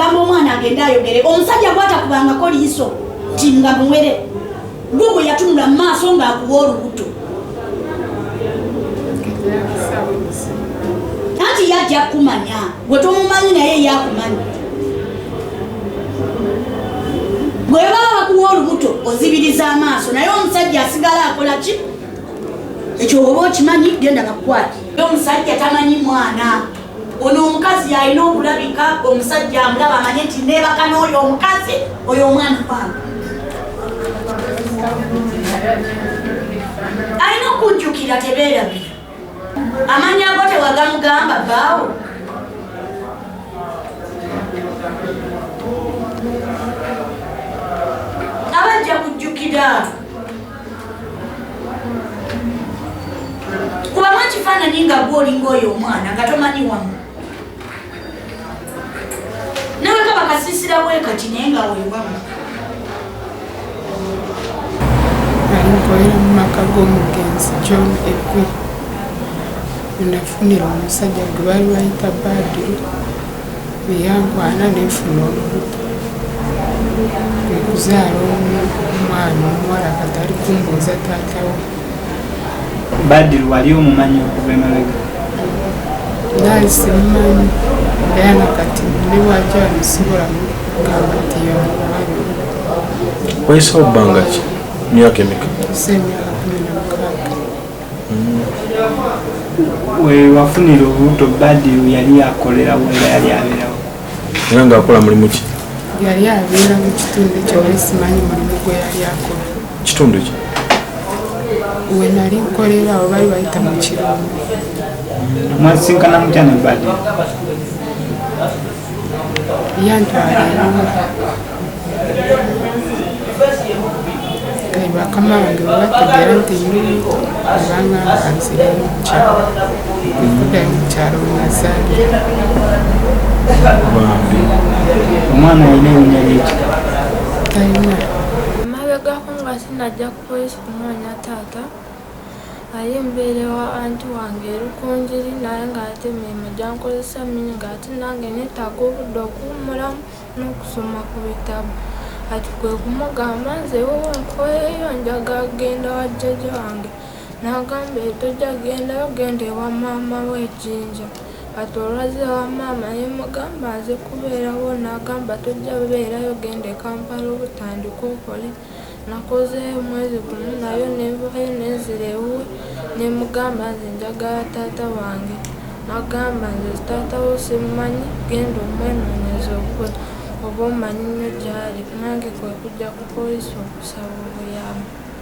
ogamba omwana agenda ayogere omusajja bwatakubangako liiso ti nga muwere gwe bwe yatunula mu maaso ng'akuwa olubuto anti yajja kumanya gwe tomumanyi naye yakumanya bwe baba bakuwa olubuto ozibiriza amaaso naye omusajja asigala akola ki ekyo oba okimanyi genda bakukwati omusajja tamanyi mwana ono omukazi alina okulabika omusajja amulaba amanye nti neebaka n'oyo omukazi oyo omwana wange alina okujjukira tebeerabira amanya ago tewagamugamba baawo abajja kujjukira kubamu ekifaananyi nga gwolinga oyo omwana nga tomanyi wamu naweka bakasiisira bwe kati naye nga weewamu alinkolera mu maka g'omugenzi John Egwe nafunira omusajja gwe baali bayita Badru eyankwana neefuna olubuto okuzaala omwana omuwala kati ali kumbuuza taatawo Badru wali omumanyi okuva emabega naali simumanyi era nakati ne bwajja bisobola kugamba nti yomumanyi wayise obbanga ki myaka emeka semyaka 16 we wafunira olubuto Badru yali akolera wera yali abeerawo era ng'akola mulimu ki yali abeera mu kitundu kyoli simanyi mulimu gwe yali akola kitundu ki we nali nkolera awo bali bayita mu kirombo mwasinkana mutya ne Badru yantwala bakama wange babategeera nti nyumu obanga nzirayo mukyalo okuddayo mukyalo wenazaalira bambi omwana alina erinnya lyeki talina emabegako nga sinajja ku polisi kunoonya taata aye mbeerewa anti wange erukunjiri naye ng'ate emirimu gyankozesa mingi ng'ate nange neetaaga obudde okuwummulamu n'okusoma ku bitabo ati kwe kumugamba nze wowe nkoyeyo njagala kugenda wa jjajja wange n'agamba tojja kugendayo genda ewa maama w'ejjinja kati olwaze wa maama naye mugamba nze kubeerawo n'agamba tojja beerayo genda e Kampala obutandika okole nakozeeyo omwezi gumu nayo nenvayo nenzira ewuwe nemugamba nze njagala taata wange n'agamba nze taata wo simumanyi genda omwenoonyeza oba omanyi nnyo gy'ali nange kwe kujja ku polisi okusaba obuyambi